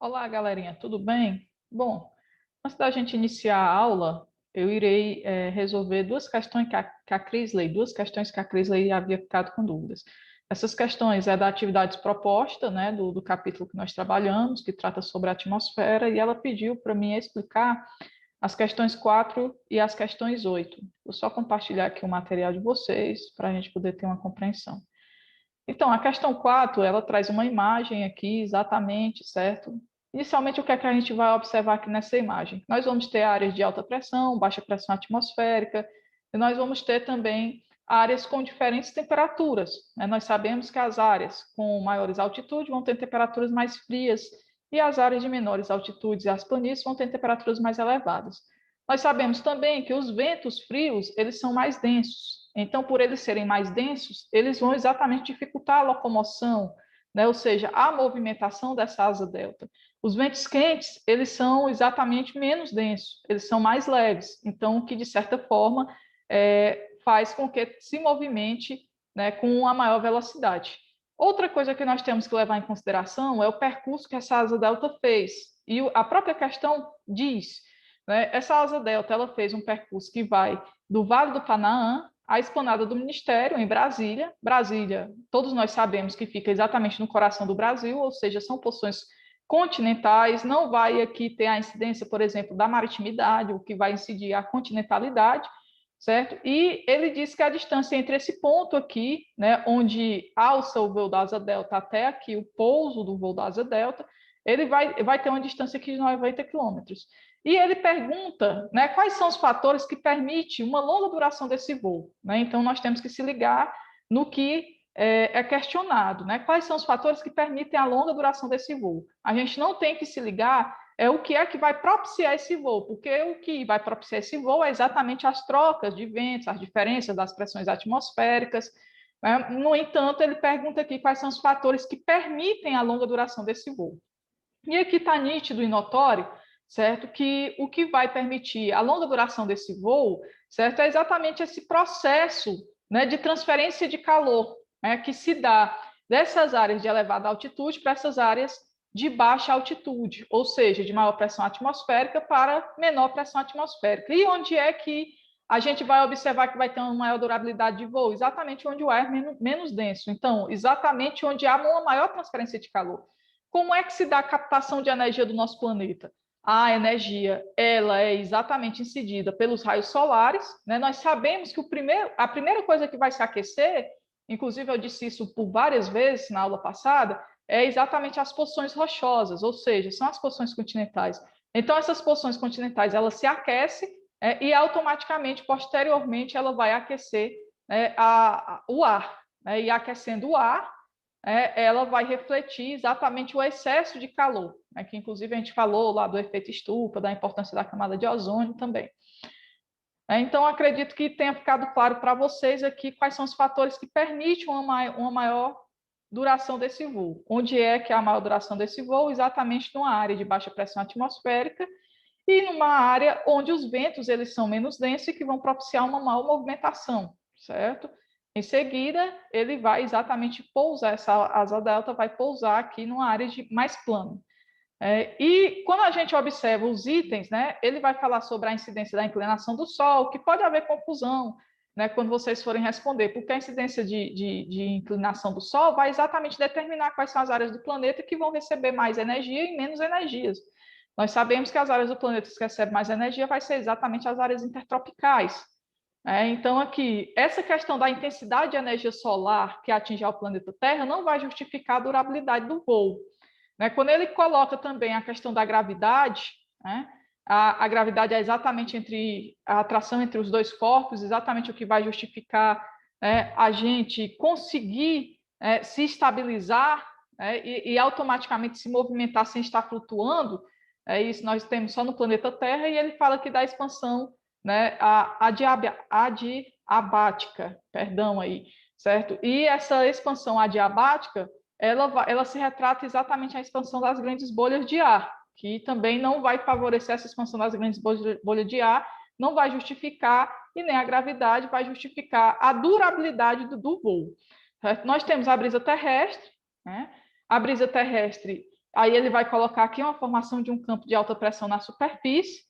Olá, galerinha, tudo bem? Bom, antes da gente iniciar a aula, eu irei resolver duas questões que a Crisley havia ficado com dúvidas. Essas questões é da atividade proposta, né, do capítulo que nós trabalhamos, que trata sobre a atmosfera, e ela pediu para mim explicar as questões 4 e as questões 8. Vou só compartilhar aqui o material de vocês, para a gente poder ter uma compreensão. Então, a questão 4, ela traz uma imagem aqui, exatamente, certo? Inicialmente, o que é que a gente vai observar aqui nessa imagem? Nós vamos ter áreas de alta pressão, baixa pressão atmosférica, e nós vamos ter também áreas com diferentes temperaturas, né? Nós sabemos que as áreas com maiores altitudes vão ter temperaturas mais frias, e as áreas de menores altitudes e as planícies vão ter temperaturas mais elevadas. Nós sabemos também que os ventos frios, eles são mais densos. Então, por eles serem mais densos, eles vão exatamente dificultar a locomoção, né? Ou seja, a movimentação dessa asa delta. Os ventos quentes, eles são exatamente menos densos, eles são mais leves. Então, o que, de certa forma, faz com que se movimente, né, com uma maior velocidade. Outra coisa que nós temos que levar em consideração é o percurso que essa asa delta fez. E a própria questão diz, né, essa asa delta ela fez um percurso que vai do Vale do Canaã à Esplanada do Ministério, em Brasília. Brasília, todos nós sabemos que fica exatamente no coração do Brasil, ou seja, são posições continentais, não vai aqui ter a incidência, por exemplo, da maritimidade, o que vai incidir a continentalidade, certo? E ele diz que a distância entre esse ponto aqui, né, onde alça o voo da asa delta até aqui o pouso do voo da asa delta, ele vai ter uma distância aqui de 90 quilômetros. E ele pergunta, né, quais são os fatores que permitem uma longa duração desse voo, né? Então, nós temos que se ligar no que é questionado, né? Quais são os fatores que permitem a longa duração desse voo? A gente não tem que se ligar o que é que vai propiciar esse voo, porque o que vai propiciar esse voo é exatamente as trocas de ventos, as diferenças das pressões atmosféricas, né? No entanto, ele pergunta aqui quais são os fatores que permitem a longa duração desse voo. E aqui está nítido e notório, certo, que o que vai permitir a longa duração desse voo, certo, é exatamente esse processo, né, de transferência de calor, né, que se dá dessas áreas de elevada altitude para essas áreas de baixa altitude, ou seja, de maior pressão atmosférica para menor pressão atmosférica. E onde é que a gente vai observar que vai ter uma maior durabilidade de voo? Exatamente onde o ar é menos denso. Então, exatamente onde há uma maior transferência de calor. Como é que se dá a captação de energia do nosso planeta? A energia, ela é exatamente incidida pelos raios solares, né? Nós sabemos que a primeira coisa que vai se aquecer, inclusive eu disse isso por várias vezes na aula passada, é exatamente as porções rochosas, ou seja, são as porções continentais. Então, essas porções continentais, elas se aquecem e automaticamente, posteriormente, ela vai aquecer o ar, né? E aquecendo o ar, ela vai refletir exatamente o excesso de calor, né, que inclusive a gente falou lá do efeito estufa, da importância da camada de ozônio também. Então, acredito que tenha ficado claro para vocês aqui quais são os fatores que permitem uma maior duração desse voo. Onde é que é a maior duração desse voo? Exatamente numa área de baixa pressão atmosférica e numa área onde os ventos eles são menos densos e que vão propiciar uma maior movimentação, certo? Em seguida, ele vai exatamente pousar, essa asa delta vai pousar aqui numa área mais plana. E quando a gente observa os itens, né, ele vai falar sobre a incidência da inclinação do Sol, que pode haver confusão, né, quando vocês forem responder, porque a incidência de inclinação do Sol vai exatamente determinar quais são as áreas do planeta que vão receber mais energia e menos energias. Nós sabemos que as áreas do planeta que recebem mais energia vai ser exatamente as áreas intertropicais. Então, aqui, essa questão da intensidade de energia solar que atinge ao planeta Terra não vai justificar a durabilidade do voo. Quando ele coloca também a questão da gravidade, né, a gravidade é exatamente entre a atração entre os dois corpos, exatamente o que vai justificar a gente conseguir se estabilizar e automaticamente se movimentar sem estar flutuando. Isso nós temos só no planeta Terra, e ele fala que da expansão, né, adiabática, perdão aí, certo? E essa expansão adiabática, ela se retrata exatamente a expansão das grandes bolhas de ar, que também não vai favorecer essa expansão das grandes bolhas de ar, não vai justificar, e nem a gravidade vai justificar a durabilidade do voo. Certo? Nós temos a brisa terrestre, né? A brisa terrestre, Aí ele vai colocar aqui uma formação de um campo de alta pressão na superfície.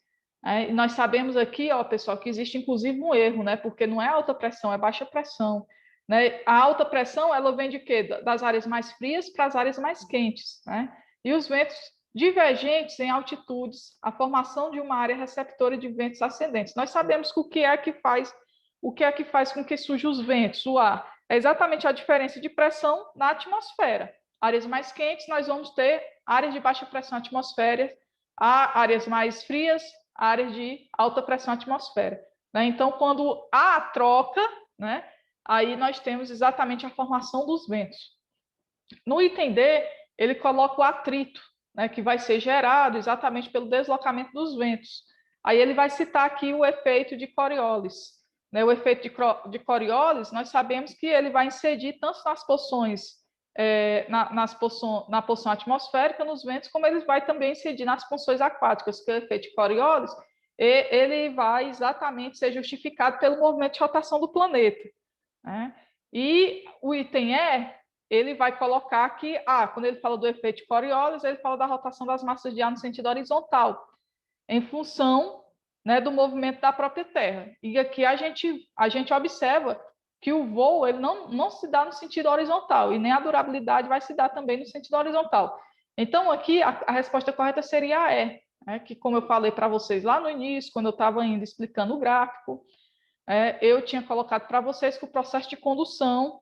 E nós sabemos aqui, ó, pessoal, que existe inclusive um erro, né? Porque não é alta pressão, é baixa pressão. Né? A alta pressão, ela vem de quê? Das áreas mais frias para as áreas mais quentes, né? E os ventos divergentes em altitudes, a formação de uma área receptora de ventos ascendentes. Nós sabemos que o que é que faz com que surjam os ventos, o ar, é exatamente a diferença de pressão na atmosfera. Áreas mais quentes, nós vamos ter áreas de baixa pressão atmosférica, áreas mais frias, áreas de alta pressão atmosfera. Né? Então, quando há a troca, né, aí nós temos exatamente a formação dos ventos. No item D, ele coloca o atrito, né, que vai ser gerado exatamente pelo deslocamento dos ventos. Aí ele vai citar aqui o efeito de Coriolis. Né? O efeito de Coriolis, nós sabemos que ele vai incidir tanto nas porções, na porção atmosférica, nos ventos, como ele vai também incidir nas porções aquáticas, que é o efeito de Coriolis, ele vai exatamente ser justificado pelo movimento de rotação do planeta. Né? E o item E, ele vai colocar que, quando ele fala do efeito de Coriolis, ele fala da rotação das massas de ar no sentido horizontal, em função, né, do movimento da própria Terra. E aqui a gente observa que o voo ele não se dá no sentido horizontal, e nem a durabilidade vai se dar também no sentido horizontal. Então, aqui, a resposta correta seria a E, né, que, como eu falei para vocês lá no início, quando eu estava ainda explicando o gráfico, eu tinha colocado para vocês que o processo de condução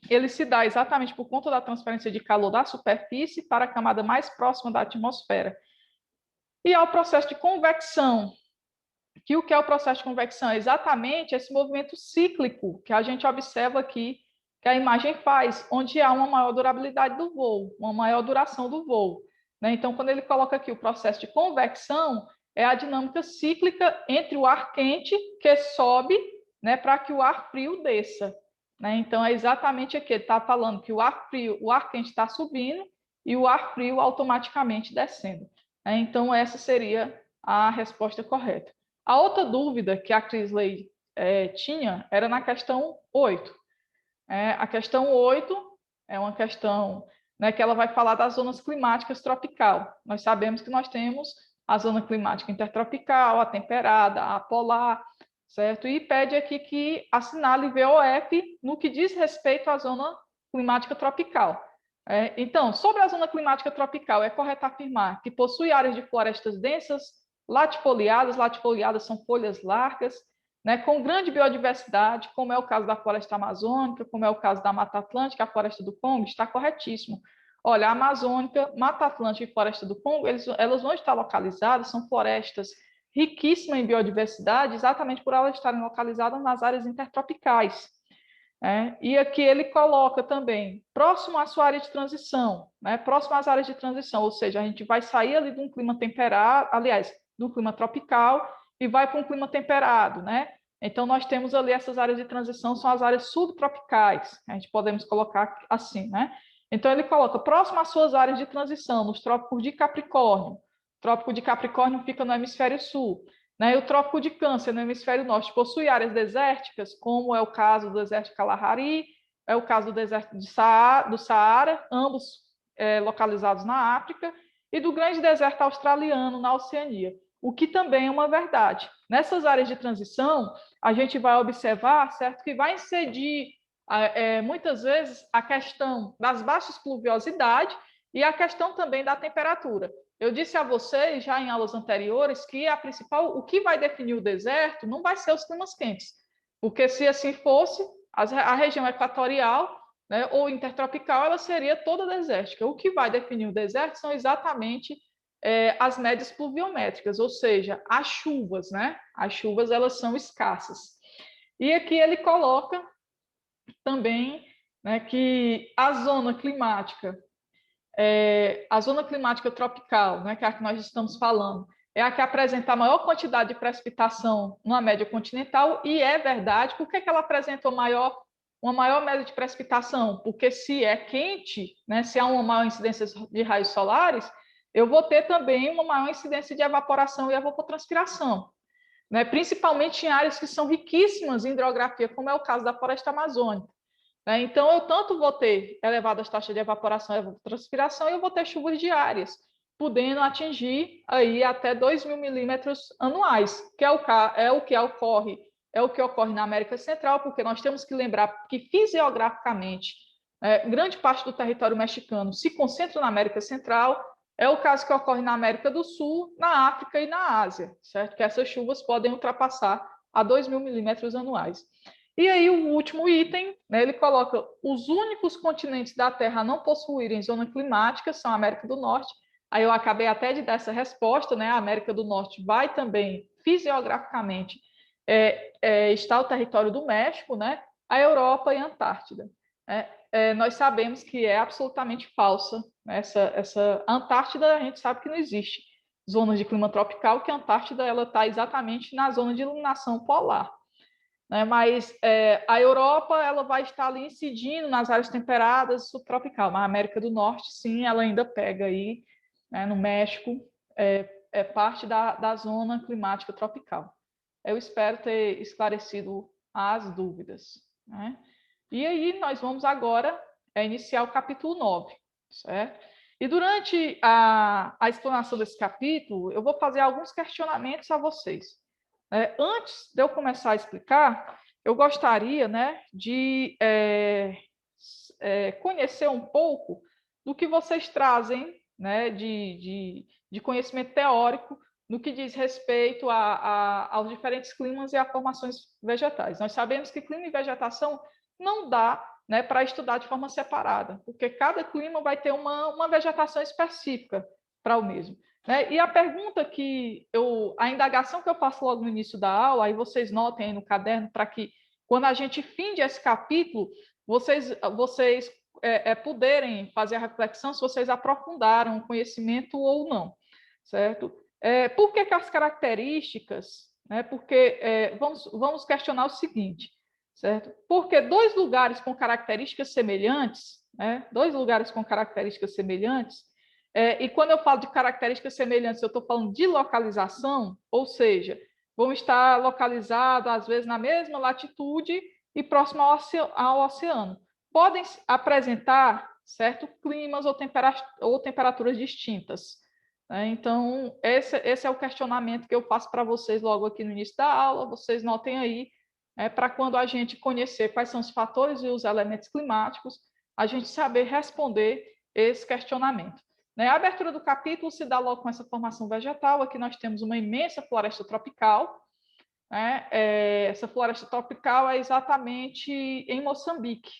ele se dá exatamente por conta da transferência de calor da superfície para a camada mais próxima da atmosfera. E ao processo de convecção, que o que é o processo de convecção? É exatamente esse movimento cíclico que a gente observa aqui, que a imagem faz, onde há uma maior durabilidade do voo, uma maior duração do voo. Né? Então, quando ele coloca aqui o processo de convecção, é a dinâmica cíclica entre o ar quente que sobe, né, para que o ar frio desça. Né? Então, é exatamente aqui, ele está falando que o ar quente está subindo e o ar frio automaticamente descendo. Né? Então, essa seria a resposta correta. A outra dúvida que a Crisley tinha era na questão 8. A questão 8 é uma questão, né, que ela vai falar das zonas climáticas tropical. Nós sabemos que nós temos a zona climática intertropical, a temperada, a polar, certo? E pede aqui que assinale VOF no que diz respeito à zona climática tropical. Então, sobre a zona climática tropical, é correto afirmar que possui áreas de florestas densas, latifoliadas são folhas largas, né, com grande biodiversidade, como é o caso da floresta amazônica, como é o caso da Mata Atlântica, a floresta do Congo, está corretíssimo. Olha, a Amazônica, Mata Atlântica e Floresta do Congo, elas vão estar localizadas, são florestas riquíssimas em biodiversidade, exatamente por elas estarem localizadas nas áreas intertropicais. E aqui ele coloca também, próximo à sua área de transição, né, próximo às áreas de transição, ou seja, a gente vai sair ali de um clima temperado, aliás, do clima tropical, e vai para um clima temperado, né? Então, nós temos ali essas áreas de transição, são as áreas subtropicais, a gente podemos colocar assim, né? Então, ele coloca próximo às suas áreas de transição, nos trópicos de Capricórnio. O trópico de Capricórnio fica no hemisfério sul. Né? E o Trópico de Câncer, no hemisfério norte, possui áreas desérticas, como é o caso do deserto de Kalahari, é o caso do deserto do Saara, ambos localizados na África, e do grande deserto australiano, na Oceania, o que também é uma verdade. Nessas áreas de transição, a gente vai observar, certo, que vai incidir muitas vezes a questão das baixas pluviosidades e a questão também da temperatura. Eu disse a vocês já em aulas anteriores que o que vai definir o deserto não vai ser os climas quentes, porque se assim fosse, a região equatorial, né, ou intertropical, ela seria toda desértica. O que vai definir o deserto são exatamente as médias pluviométricas, ou seja, as chuvas, né? As chuvas elas são escassas. E aqui ele coloca também, né, que a zona climática tropical, né, que é a que nós estamos falando, é a que apresenta a maior quantidade de precipitação numa média continental, e é verdade. Por que ela apresenta uma maior média de precipitação? Porque se é quente, né, se há uma maior incidência de raios solares, eu vou ter também uma maior incidência de evaporação e evapotranspiração, né, principalmente em áreas que são riquíssimas em hidrografia, como é o caso da floresta amazônica. né? Então, eu tanto vou ter elevadas taxas de evaporação e evapotranspiração, e eu vou ter chuvas diárias, podendo atingir aí até 2.000 milímetros anuais, que é o que ocorre na América Central, porque nós temos que lembrar que fisiograficamente, grande parte do território mexicano se concentra na América Central. É o caso que ocorre na América do Sul, na África e na Ásia, certo? Que essas chuvas podem ultrapassar a 2.000 milímetros anuais. E aí, o último item, né, ele coloca os únicos continentes da Terra a não possuírem zona climática são a América do Norte. Aí eu acabei até de dar essa resposta, né? A América do Norte vai também, fisiograficamente, está o território do México, né? A Europa e a Antártida. Nós sabemos que é absolutamente falsa, né? Essa Antártida, a gente sabe que não existe zonas de clima tropical, que a Antártida ela está exatamente na zona de iluminação polar, né? Mas a Europa ela vai estar ali incidindo nas áreas temperadas subtropical, mas a América do Norte, sim, ela ainda pega aí, né, no México, é parte da zona climática tropical. Eu espero ter esclarecido as dúvidas, né? E aí nós vamos agora iniciar o capítulo 9, certo? E durante a explanação desse capítulo, eu vou fazer alguns questionamentos a vocês. Antes de eu começar a explicar, eu gostaria, né, de conhecer um pouco do que vocês trazem, né, de conhecimento teórico no que diz respeito aos diferentes climas e a formações vegetais. Nós sabemos que clima e vegetação não dá, né, para estudar de forma separada, porque cada clima vai ter uma vegetação específica para o mesmo, né? E a pergunta a indagação que eu faço logo no início da aula, aí vocês notem aí no caderno, para que quando a gente finde esse capítulo, vocês puderem fazer a reflexão se vocês aprofundaram o conhecimento ou não, certo? Por que as características, né? Porque vamos questionar o seguinte, certo? Porque dois lugares com características semelhantes, né? Dois lugares com características semelhantes, e quando eu falo de características semelhantes, eu estou falando de localização, ou seja, vão estar localizados, às vezes, na mesma latitude e próximo ao oceano. Podem apresentar, certo, climas ou temperaturas distintas. Então, esse é o questionamento que eu faço para vocês logo aqui no início da aula. Vocês notem aí, para quando a gente conhecer quais são os fatores e os elementos climáticos, a gente saber responder esse questionamento. A abertura do capítulo se dá logo com essa formação vegetal. Aqui nós temos uma imensa floresta tropical. Essa floresta tropical é exatamente em Moçambique.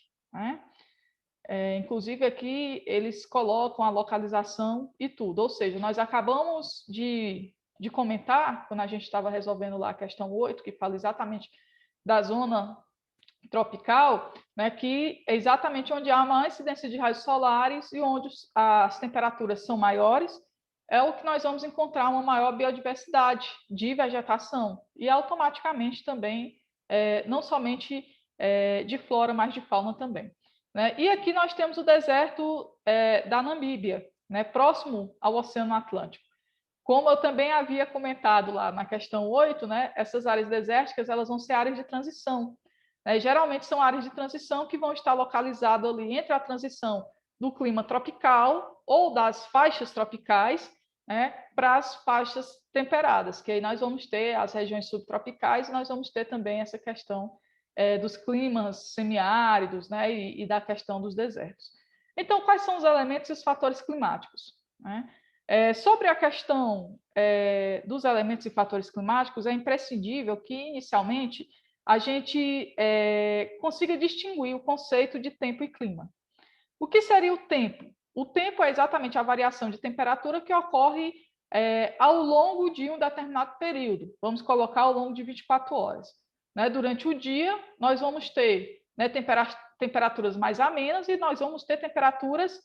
Inclusive, aqui eles colocam a localização e tudo. Ou seja, nós acabamos de comentar, quando a gente estava resolvendo lá a questão 8, que fala exatamente da zona tropical, né, que é exatamente onde há uma incidência de raios solares e onde as temperaturas são maiores, é o que nós vamos encontrar uma maior biodiversidade de vegetação e automaticamente também, não somente de flora, mas de fauna também. Né? E aqui nós temos o deserto da Namíbia, né, próximo ao Oceano Atlântico. Como eu também havia comentado lá na questão 8, né, essas áreas desérticas elas vão ser áreas de transição. Geralmente são áreas de transição que vão estar localizadas ali entre a transição do clima tropical ou das faixas tropicais, né, para as faixas temperadas, que aí nós vamos ter as regiões subtropicais e nós vamos ter também essa questão dos climas semiáridos, né, e da questão dos desertos. Então, quais são os elementos e os fatores climáticos? Sobre a questão dos elementos e fatores climáticos, é imprescindível que, inicialmente, a gente consiga distinguir o conceito de tempo e clima. O que seria o tempo? O tempo é exatamente a variação de temperatura que ocorre ao longo de um determinado período. Vamos colocar ao longo de 24 horas. Durante o dia, nós vamos ter temperaturas mais amenas e nós vamos ter temperaturas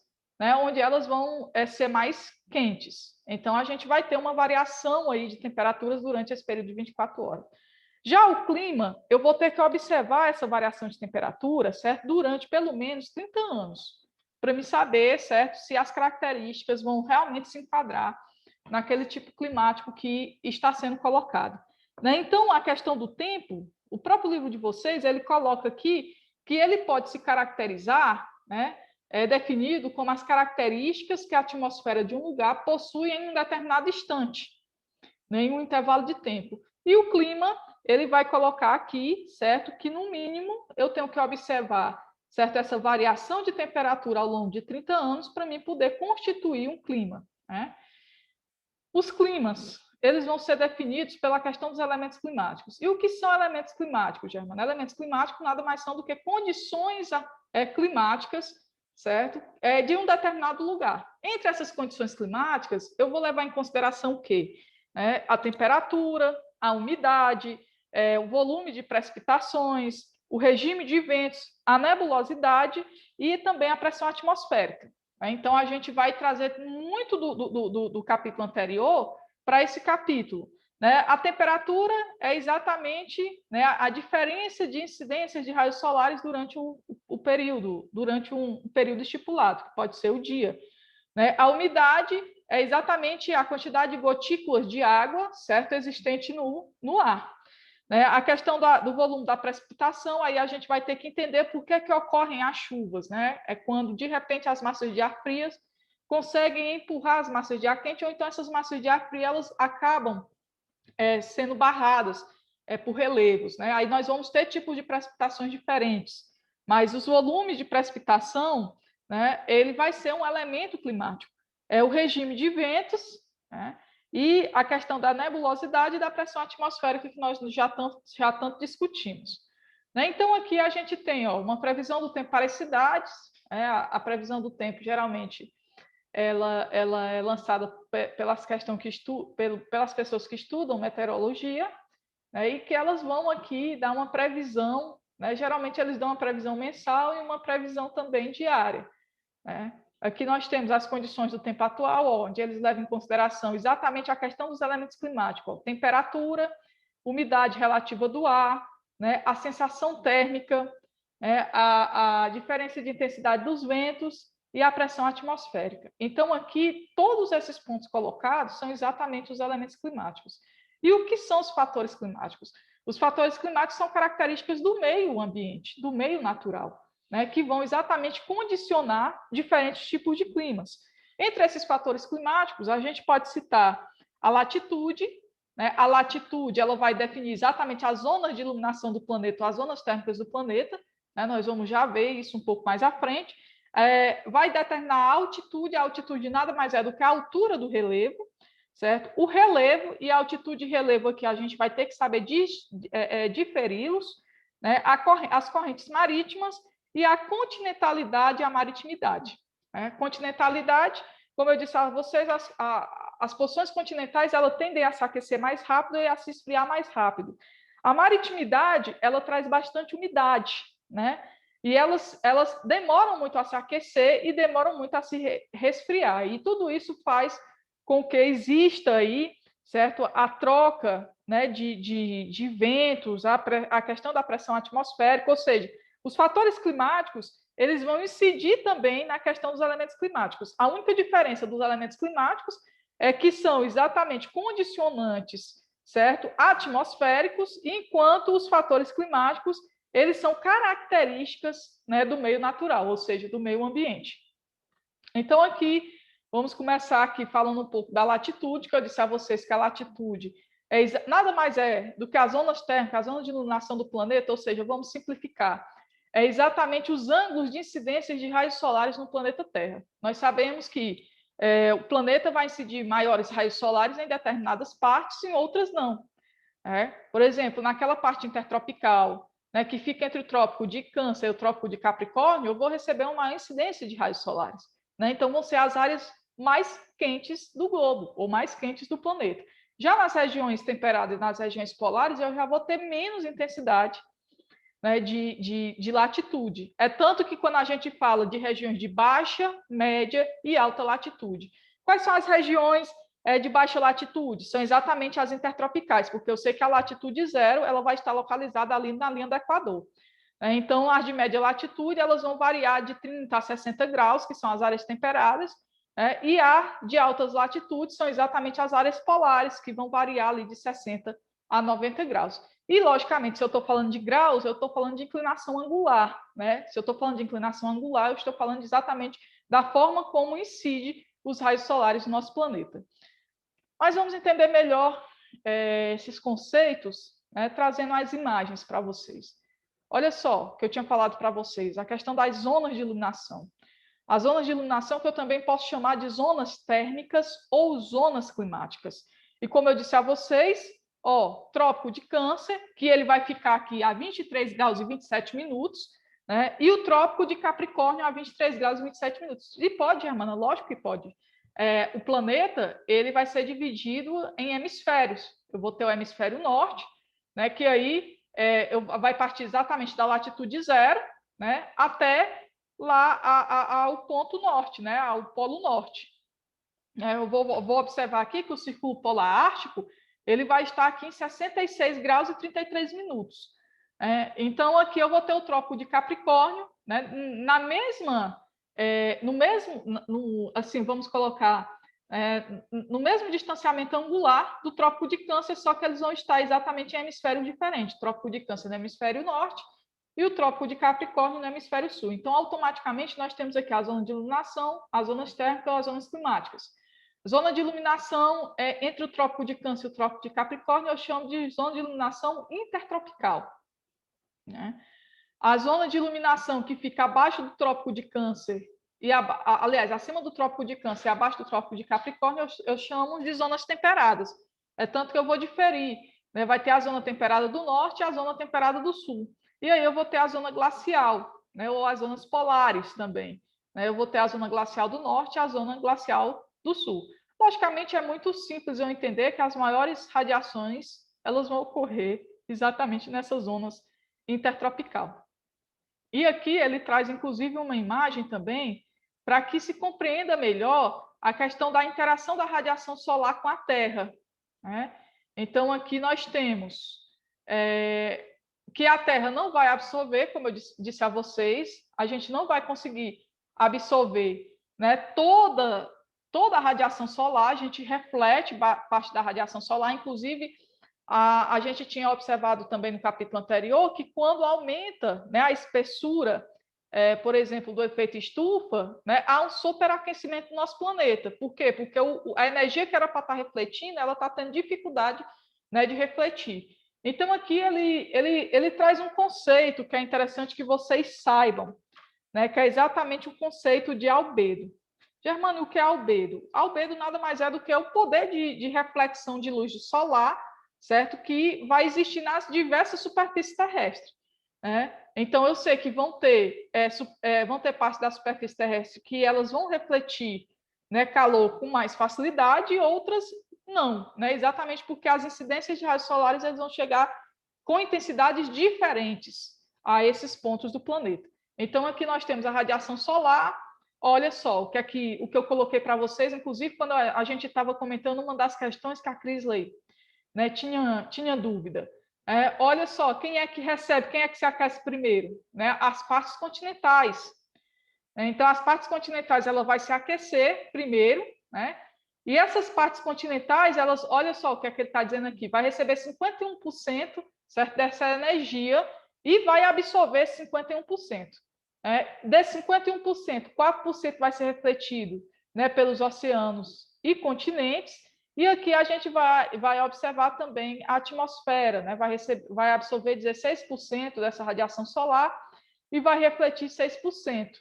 onde elas vão ser mais quentes. Então, a gente vai ter uma variação aí de temperaturas durante esse período de 24 horas. Já o clima, eu vou ter que observar essa variação de temperatura, certo? Durante pelo menos 30 anos, para me saber, certo, se as características vão realmente se enquadrar naquele tipo climático que está sendo colocado. Então, a questão do tempo, o próprio livro de vocês, ele coloca aqui que ele pode se caracterizar, né, é definido como as características que a atmosfera de um lugar possui em um determinado instante, né, em um intervalo de tempo. E o clima, ele vai colocar aqui, certo, que no mínimo eu tenho que observar, certo, essa variação de temperatura ao longo de 30 anos para mim poder constituir um clima, né? Os climas, eles vão ser definidos pela questão dos elementos climáticos. E o que são elementos climáticos, Germana? Elementos climáticos nada mais são do que condições climáticas, certo? De um determinado lugar. Entre essas condições climáticas, eu vou levar em consideração o quê? A temperatura, a umidade, o volume de precipitações, o regime de ventos, a nebulosidade e também a pressão atmosférica. Então, a gente vai trazer muito do capítulo anterior para esse capítulo. Né? A temperatura é exatamente, né, a diferença de incidências de raios solares durante o período, durante um período estipulado, que pode ser o dia. Né? A umidade é exatamente a quantidade de gotículas de água, certo, existente no ar. Né? A questão do volume da precipitação, aí a gente vai ter que entender por que ocorrem as chuvas. Né? É quando, de repente, as massas de ar frias conseguem empurrar as massas de ar quente, ou então essas massas de ar frio elas acabam sendo barradas por relevos. Né? Aí nós vamos ter tipos de precipitações diferentes, mas os volumes de precipitação, né, ele vai ser um elemento climático. É o regime de ventos, né, e a questão da nebulosidade e da pressão atmosférica que nós já tanto discutimos. Né? Então, aqui a gente tem uma previsão do tempo para as cidades. A previsão do tempo, geralmente, ela é lançada pelas pessoas que estudam meteorologia, né, e que elas vão aqui dar uma previsão. Né? Geralmente, eles dão uma previsão mensal e uma previsão também diária. Né? Aqui nós temos as condições do tempo atual, onde eles levam em consideração exatamente a questão dos elementos climáticos, temperatura, umidade relativa do ar, né, a sensação térmica, né, a diferença de intensidade dos ventos e a pressão atmosférica. Então, aqui, todos esses pontos colocados são exatamente os elementos climáticos. E o que são os fatores climáticos? Os fatores climáticos são características do meio ambiente, do meio natural. Né, que vão exatamente condicionar diferentes tipos de climas. Entre esses fatores climáticos, a gente pode citar a latitude. Né? A latitude ela vai definir exatamente as zonas de iluminação do planeta, as zonas térmicas do planeta. Né? Nós vamos já ver isso um pouco mais à frente. Vai determinar a altitude nada mais é do que a altura do relevo, certo? O relevo e a altitude de relevo aqui a gente vai ter que saber diferi-los, né? As correntes marítimas e a continentalidade e a maritimidade. Continentalidade, como eu disse a vocês, as porções continentais elas tendem a se aquecer mais rápido e a se esfriar mais rápido. A maritimidade, ela traz bastante umidade, né? E elas demoram muito a se aquecer e demoram muito a se resfriar. E tudo isso faz com que exista aí, certo, a troca, né, de ventos, a questão da pressão atmosférica, ou seja, os fatores climáticos, eles vão incidir também na questão dos elementos climáticos. A única diferença dos elementos climáticos é que são exatamente condicionantes, certo? Atmosféricos, enquanto os fatores climáticos, eles são características, né, do meio natural, ou seja, do meio ambiente. Então, aqui, vamos começar aqui falando um pouco da latitude, que eu disse a vocês que a latitude nada mais é do que as zonas térmicas, as zonas de iluminação do planeta, ou seja, vamos simplificar, é exatamente os ângulos de incidência de raios solares no planeta Terra. Nós sabemos que o planeta vai incidir maiores raios solares em determinadas partes, em outras não. Por exemplo, naquela parte intertropical, né, que fica entre o trópico de Câncer e o trópico de Capricórnio, eu vou receber uma incidência de raios solares. Né? Então, vão ser as áreas mais quentes do globo, ou mais quentes do planeta. Já nas regiões temperadas e nas regiões polares, eu já vou ter menos intensidade, né, de latitude. É tanto que quando a gente fala de regiões de baixa, média e alta latitude. Quais são as regiões de baixa latitude? São exatamente as intertropicais, porque eu sei que a latitude zero ela vai estar localizada ali na linha do Equador. Então, as de média latitude elas vão variar de 30 a 60 graus, que são as áreas temperadas, e a de altas latitudes são exatamente as áreas polares, que vão variar ali de 60 a 90 graus. E, logicamente, se eu estou falando de graus, eu estou falando de inclinação angular, né? Se eu estou falando de inclinação angular, eu estou falando exatamente da forma como incide os raios solares no nosso planeta. Mas vamos entender melhor esses conceitos, né, trazendo as imagens para vocês. Olha só o que eu tinha falado para vocês, a questão das zonas de iluminação. As zonas de iluminação que eu também posso chamar de zonas térmicas ou zonas climáticas. E como eu disse a vocês, ó, trópico de Câncer, que ele vai ficar aqui a 23 graus e 27 minutos, né? E o trópico de Capricórnio a 23 graus e 27 minutos. E pode, Germana, lógico que pode. O planeta ele vai ser dividido em hemisférios. Eu vou ter o hemisfério norte, né, que aí vai partir exatamente da latitude zero, né, até lá ao ponto norte, né, ao polo norte. Eu vou observar aqui que o círculo polar ártico ele vai estar aqui em 66 graus e 33 minutos. Então, aqui eu vou ter o trópico de Capricórnio, né, na mesma no mesmo, assim, vamos colocar, no mesmo distanciamento angular do Trópico de Câncer, só que eles vão estar exatamente em hemisfério diferente. O Trópico de Câncer no hemisfério norte e o Trópico de Capricórnio no hemisfério sul. Então, automaticamente, nós temos aqui a zona de iluminação, as zonas térmicas ou as zonas climáticas. Zona de iluminação entre o Trópico de Câncer e o Trópico de Capricórnio, eu chamo de zona de iluminação intertropical, né? A zona de iluminação que fica abaixo do Trópico de Câncer, aliás, acima do Trópico de Câncer e abaixo do Trópico de Capricórnio, eu chamo de zonas temperadas. É tanto que eu vou diferir, né? Vai ter a zona temperada do norte e a zona temperada do sul. E aí eu vou ter a zona glacial, né? Ou as zonas polares também, né? Eu vou ter a zona glacial do norte e a zona glacial do sul. Logicamente, é muito simples eu entender que as maiores radiações elas vão ocorrer exatamente nessas zonas intertropical. E aqui ele traz, inclusive, uma imagem também para que se compreenda melhor a questão da interação da radiação solar com a Terra, né? Então, aqui nós temos que a Terra não vai absorver, como eu disse a vocês, a gente não vai conseguir absorver, né, toda a radiação solar, a gente reflete parte da radiação solar, inclusive a gente tinha observado também no capítulo anterior que quando aumenta, né, a espessura, por exemplo, do efeito estufa, né, há um superaquecimento do nosso planeta. Por quê? Porque a energia que era para estar refletindo, ela está tendo dificuldade, né, de refletir. Então, aqui ele traz um conceito que é interessante que vocês saibam, né, que é exatamente o conceito de albedo. Germano, o que é albedo? Albedo nada mais é do que o poder de reflexão de luz solar, certo? Que vai existir nas diversas superfícies terrestres, né? Então, eu sei que vão ter partes da superfície terrestre que elas vão refletir, né, calor com mais facilidade e outras não, né? Exatamente porque as incidências de raios solares eles vão chegar com intensidades diferentes a esses pontos do planeta. Então, aqui nós temos a radiação solar. Olha só, o que eu coloquei para vocês, inclusive, quando a gente estava comentando uma das questões que a Crisley, né, tinha dúvida. Olha só, quem é que recebe, quem é que se aquece primeiro? Né? As partes continentais. Então, as partes continentais ela vai se aquecer primeiro, né? E essas partes continentais, elas, olha só o que é que ele está dizendo aqui, vai receber 51%, certo, dessa energia e vai absorver 51%. Desse 51%, 4% vai ser refletido, né, pelos oceanos e continentes, e aqui a gente vai observar também a atmosfera, né, vai absorver 16% dessa radiação solar e vai refletir 6%.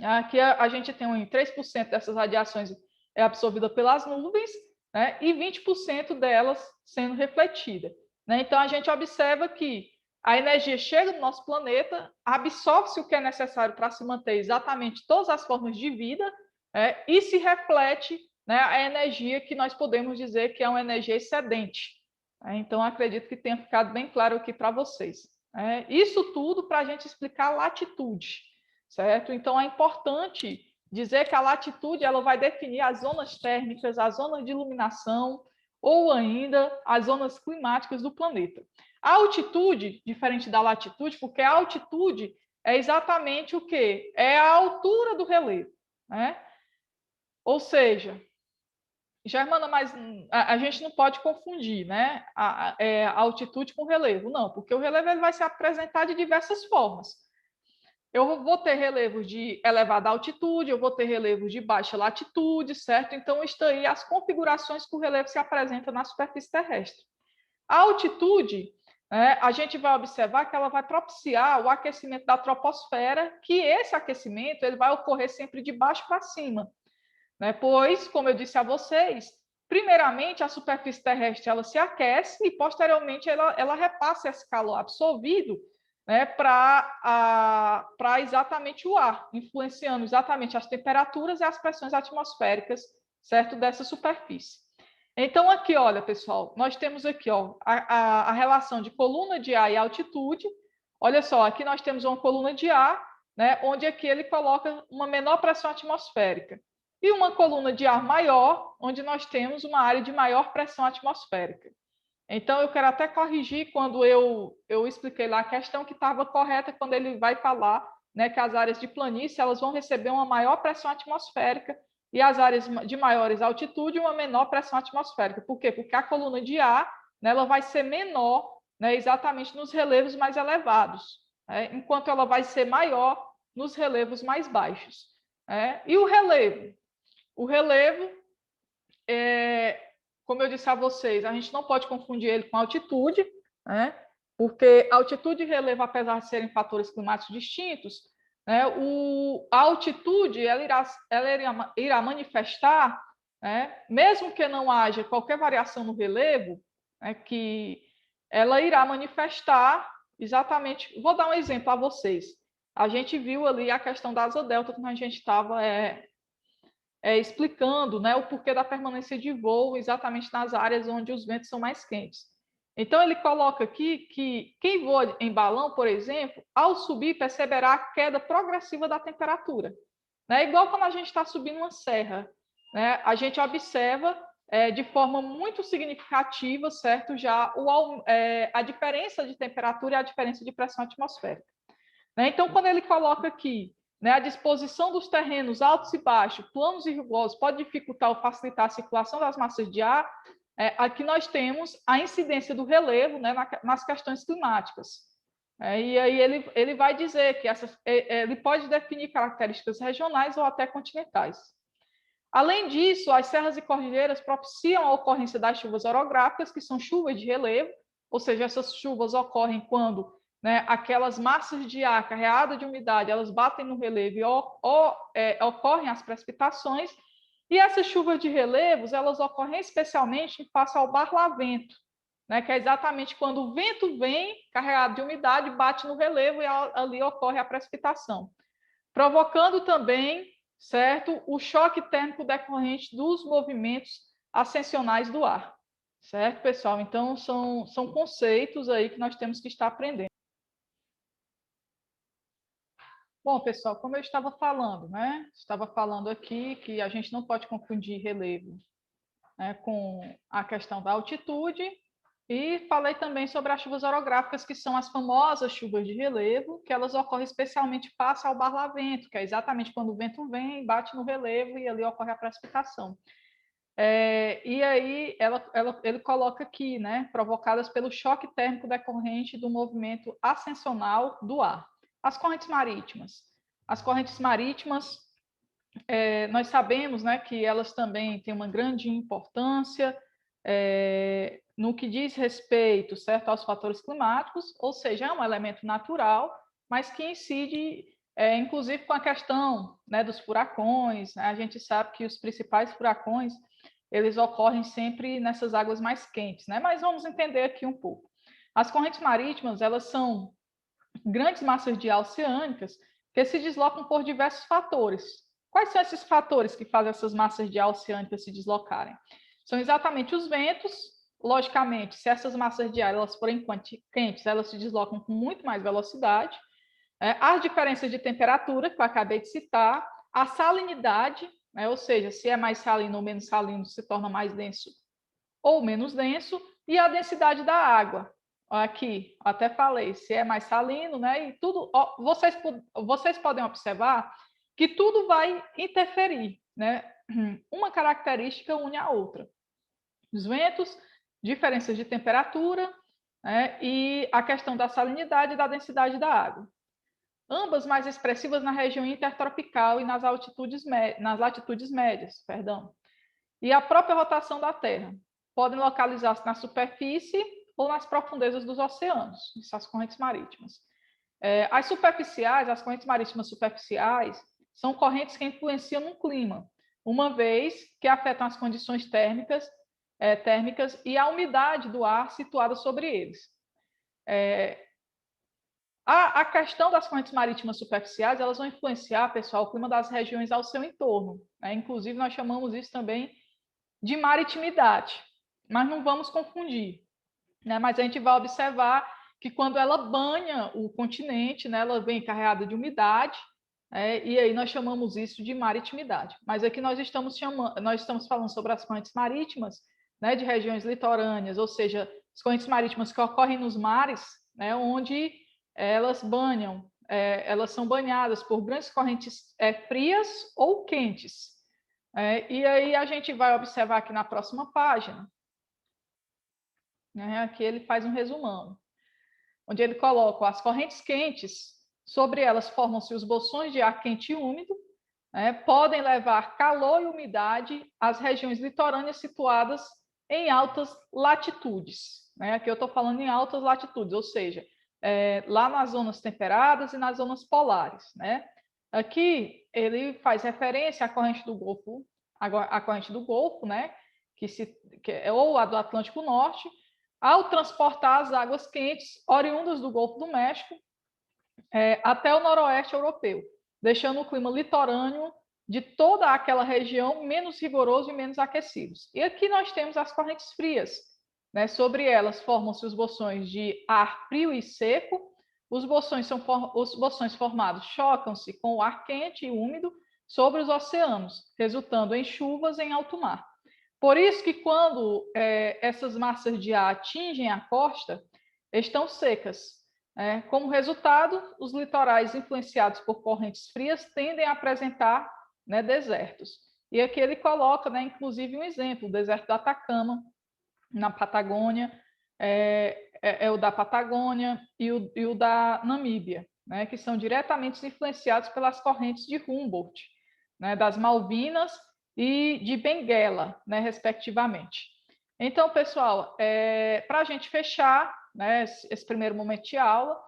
Aqui a gente tem 3% dessas radiações absorvida pelas nuvens, né, e 20% delas sendo refletida. Né? Então, a gente observa que a energia chega no nosso planeta, absorve-se o que é necessário para se manter exatamente todas as formas de vida, e se reflete, né, a energia que nós podemos dizer que é uma energia excedente. Então, acredito que tenha ficado bem claro aqui para vocês. Isso tudo para a gente explicar a latitude, certo? Então, é importante dizer que a latitude ela vai definir as zonas térmicas, as zonas de iluminação ou ainda as zonas climáticas do planeta. A altitude, diferente da latitude, porque a altitude é exatamente o quê? É a altura do relevo, né? Ou seja, Germana, mas a gente não pode confundir, né, a altitude com relevo, não, porque o relevo ele vai se apresentar de diversas formas. Eu vou ter relevos de elevada altitude, eu vou ter relevos de baixa latitude, certo? Então, estão aí as configurações que o relevo se apresenta na superfície terrestre. A altitude, né, a gente vai observar que ela vai propiciar o aquecimento da troposfera, que esse aquecimento ele vai ocorrer sempre de baixo para cima, né? Pois, como eu disse a vocês, primeiramente a superfície terrestre ela se aquece e posteriormente ela repassa esse calor absorvido, né, para exatamente o ar, influenciando exatamente as temperaturas e as pressões atmosféricas, certo, dessa superfície. Então, aqui, olha, pessoal, nós temos aqui ó, a relação de coluna de ar e altitude. Olha só, aqui nós temos uma coluna de ar, né, onde aqui ele coloca uma menor pressão atmosférica. E uma coluna de ar maior, onde nós temos uma área de maior pressão atmosférica. Então, eu quero até corrigir quando eu expliquei lá a questão que estava correta, quando ele vai falar, né, que as áreas de planície elas vão receber uma maior pressão atmosférica e as áreas de maiores altitude uma menor pressão atmosférica. Por quê? Porque a coluna de ar, né, ela vai ser menor, né, exatamente nos relevos mais elevados, né, enquanto ela vai ser maior nos relevos mais baixos. Né? E o relevo? O relevo como eu disse a vocês, a gente não pode confundir ele com altitude, né? Porque altitude e relevo, apesar de serem fatores climáticos distintos, né? A altitude ela irá manifestar, né? Mesmo que não haja qualquer variação no relevo, né? Que ela irá manifestar exatamente. Vou dar um exemplo a vocês. A gente viu ali a questão da asa delta quando a gente estava explicando, né, o porquê da permanência de voo exatamente nas áreas onde os ventos são mais quentes. Então, ele coloca aqui que quem voa em balão, por exemplo, ao subir, perceberá a queda progressiva da temperatura. Né? Igual quando a gente está subindo uma serra, né? A gente observa de forma muito significativa, certo, já a diferença de temperatura e a diferença de pressão atmosférica. Né? Então, quando ele coloca aqui, né, a disposição dos terrenos altos e baixos, planos e rugosos, pode dificultar ou facilitar a circulação das massas de ar, aqui nós temos a incidência do relevo, né, nas questões climáticas. E aí ele vai dizer que ele pode definir características regionais ou até continentais. Além disso, as serras e cordilheiras propiciam a ocorrência das chuvas orográficas, que são chuvas de relevo, ou seja, essas chuvas ocorrem quando, né, aquelas massas de ar carreadas de umidade, elas batem no relevo e ocorrem as precipitações, e essas chuvas de relevos, elas ocorrem especialmente em face ao barlavento, né, que é exatamente quando o vento vem carregado de umidade, bate no relevo e ali ocorre a precipitação, provocando também, certo, o choque térmico decorrente dos movimentos ascensionais do ar. Certo, pessoal? Então, são conceitos aí que nós temos que estar aprendendo. Bom, pessoal, como eu estava falando, né? Estava falando aqui que a gente não pode confundir relevo, né, com a questão da altitude. E falei também sobre as chuvas orográficas, que são as famosas chuvas de relevo, que elas ocorrem especialmente face ao barlavento, que é exatamente quando o vento vem, bate no relevo e ali ocorre a precipitação. E aí ele coloca aqui, né, provocadas pelo choque térmico decorrente do movimento ascensional do ar. As correntes marítimas. As correntes marítimas, nós sabemos, né, que elas também têm uma grande importância no que diz respeito, certo, aos fatores climáticos, ou seja, é um elemento natural, mas que incide, inclusive, com a questão, né, dos furacões. Né? A gente sabe que os principais furacões eles ocorrem sempre nessas águas mais quentes, né? Mas vamos entender aqui um pouco. As correntes marítimas, elas são grandes massas de ar oceânicas que se deslocam por diversos fatores. Quais são esses fatores que fazem essas massas de ar oceânicas se deslocarem? São exatamente os ventos. Logicamente, se essas massas de ar elas forem quentes, elas se deslocam com muito mais velocidade. As diferenças de temperatura, que eu acabei de citar, a salinidade, né? Ou seja, se é mais salino ou menos salino, se torna mais denso ou menos denso, e a densidade da água. Aqui, até falei, se é mais salino, né? E tudo, vocês podem observar que tudo vai interferir, né? uma característica une a outra. Os ventos, diferenças de temperatura, né, e a questão da salinidade e da densidade da água. Ambas mais expressivas na região intertropical e nas latitudes médias, perdão. E a própria rotação da Terra. Podem localizar-se na superfície ou nas profundezas dos oceanos, essas correntes marítimas. As correntes marítimas superficiais, são correntes que influenciam no clima, uma vez que afetam as condições térmicas e a umidade do ar situada sobre eles. A questão das correntes marítimas superficiais, elas vão influenciar, pessoal, o clima das regiões ao seu entorno, né? Inclusive, nós chamamos isso também de maritimidade, mas não vamos confundir, né? Mas a gente vai observar que quando ela banha o continente, né, ela vem carregada de umidade, e aí nós chamamos isso de maritimidade. Mas aqui nós estamos falando sobre as correntes marítimas, né, de regiões litorâneas, ou seja, as correntes marítimas que ocorrem nos mares, né, onde elas banham, elas são banhadas por grandes correntes frias ou quentes. E aí a gente vai observar aqui na próxima página, né, aqui ele faz um resumão, onde ele coloca as correntes quentes, sobre elas formam-se os bolsões de ar quente e úmido, né, podem levar calor e umidade às regiões litorâneas situadas em altas latitudes. Né? Aqui eu estou falando em altas latitudes, ou seja, lá nas zonas temperadas e nas zonas polares. Né? Aqui ele faz referência à corrente do Golfo, né? Ou a do Atlântico Norte, ao transportar as águas quentes oriundas do Golfo do México até o noroeste europeu, deixando o clima litorâneo de toda aquela região menos rigoroso e menos aquecidos. E aqui nós temos as correntes frias, né? Sobre elas formam-se os bolsões de ar frio e seco. Os bolsões formados chocam-se com o ar quente e úmido sobre os oceanos, resultando em chuvas em alto mar. Por isso que quando essas massas de ar atingem a costa, estão secas. Como resultado, os litorais influenciados por correntes frias tendem a apresentar, né, desertos. E aqui ele coloca, né, inclusive, um exemplo, o deserto do Atacama, na Patagônia, o da Patagônia e o da Namíbia, né, que são diretamente influenciados pelas correntes de Humboldt, né, das Malvinas e de Benguela, né, respectivamente. Então, pessoal, para a gente fechar, né, esse primeiro momento de aula,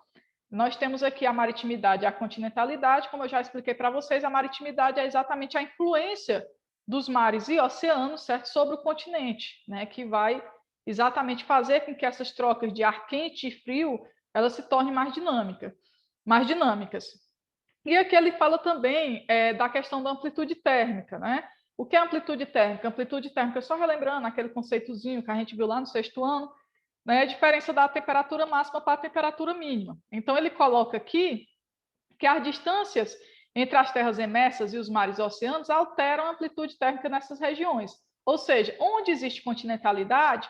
nós temos aqui a maritimidade e a continentalidade. Como eu já expliquei para vocês, a maritimidade é exatamente a influência dos mares e oceanos, certo, sobre o continente, né, que vai exatamente fazer com que essas trocas de ar quente e frio elas se tornem mais dinâmicas. E aqui ele fala também da questão da amplitude térmica, né? O que é amplitude térmica? Amplitude térmica, só relembrando aquele conceitozinho que a gente viu lá no 6º ano, né? A diferença da temperatura máxima para a temperatura mínima. Então, ele coloca aqui que as distâncias entre as terras emersas e os mares e oceanos alteram a amplitude térmica nessas regiões. Ou seja, onde existe continentalidade,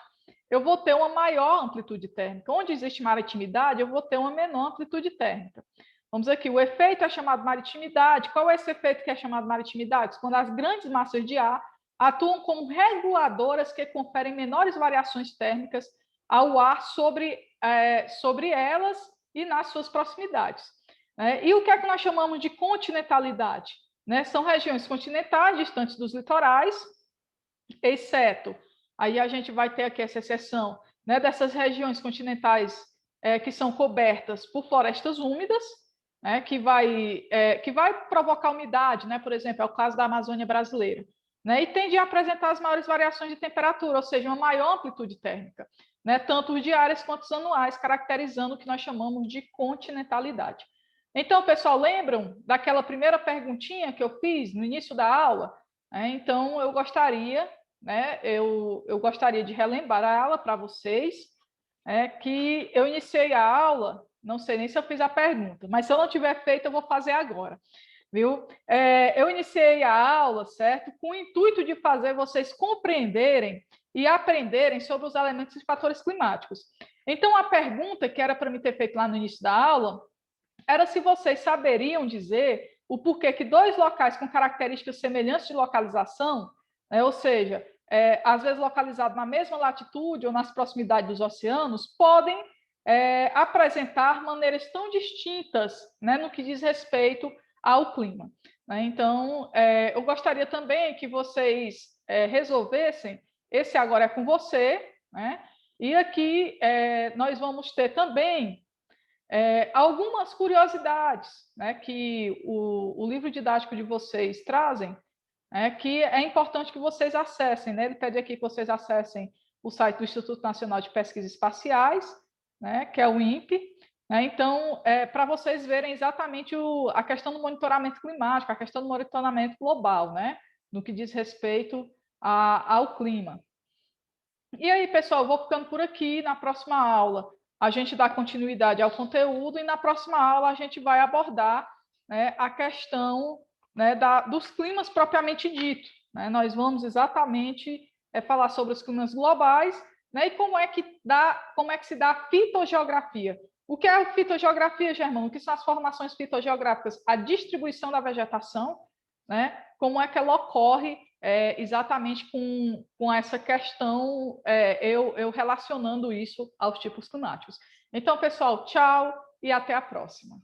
eu vou ter uma maior amplitude térmica. Onde existe maritimidade, eu vou ter uma menor amplitude térmica. Vamos aqui, o efeito é chamado maritimidade. Qual é esse efeito que é chamado maritimidade? Quando as grandes massas de ar atuam como reguladoras que conferem menores variações térmicas ao ar sobre elas e nas suas proximidades. E o que é que nós chamamos de continentalidade? São regiões continentais distantes dos litorais, exceto, aí a gente vai ter aqui essa exceção, dessas regiões continentais que são cobertas por florestas úmidas, que vai provocar umidade, por exemplo, é o caso da Amazônia brasileira, e tende a apresentar as maiores variações de temperatura, ou seja, uma maior amplitude térmica, tanto os diárias quanto os anuais, caracterizando o que nós chamamos de continentalidade. Então, pessoal, lembram daquela primeira perguntinha que eu fiz no início da aula? Então, eu gostaria de relembrar para vocês que eu iniciei a aula, não sei nem se eu fiz a pergunta, mas se eu não tiver feito, eu vou fazer agora. Viu? Eu iniciei a aula, certo? Com o intuito de fazer vocês compreenderem e aprenderem sobre os elementos e fatores climáticos. Então, a pergunta que era para me ter feito lá no início da aula era se vocês saberiam dizer o porquê que dois locais com características semelhantes de localização, né, ou seja, às vezes localizados na mesma latitude ou nas proximidades dos oceanos, podem apresentar maneiras tão distintas, né, no que diz respeito ao clima. Né? Então, eu gostaria também que vocês resolvessem, esse agora é com você, né? E aqui nós vamos ter também algumas curiosidades, né, que o livro didático de vocês trazem, que é importante que vocês acessem. Né? Ele pede aqui que vocês acessem o site do Instituto Nacional de Pesquisas Espaciais, né, que é o INPE. Né? Então, para vocês verem exatamente a questão do monitoramento climático, a questão do monitoramento global, né, no que diz respeito ao clima. E aí, pessoal, vou ficando por aqui. Na próxima aula, a gente dá continuidade ao conteúdo e na próxima aula a gente vai abordar, né, a questão, né, dos climas propriamente dito. Né? Nós vamos exatamente falar sobre os climas globais, né, e como é que se dá a fitogeografia. O que é a fitogeografia, Germano? O que são as formações fitogeográficas? A distribuição da vegetação, né? Como é que ela ocorre exatamente com essa questão, eu relacionando isso aos tipos climáticos. Então, pessoal, tchau e até a próxima.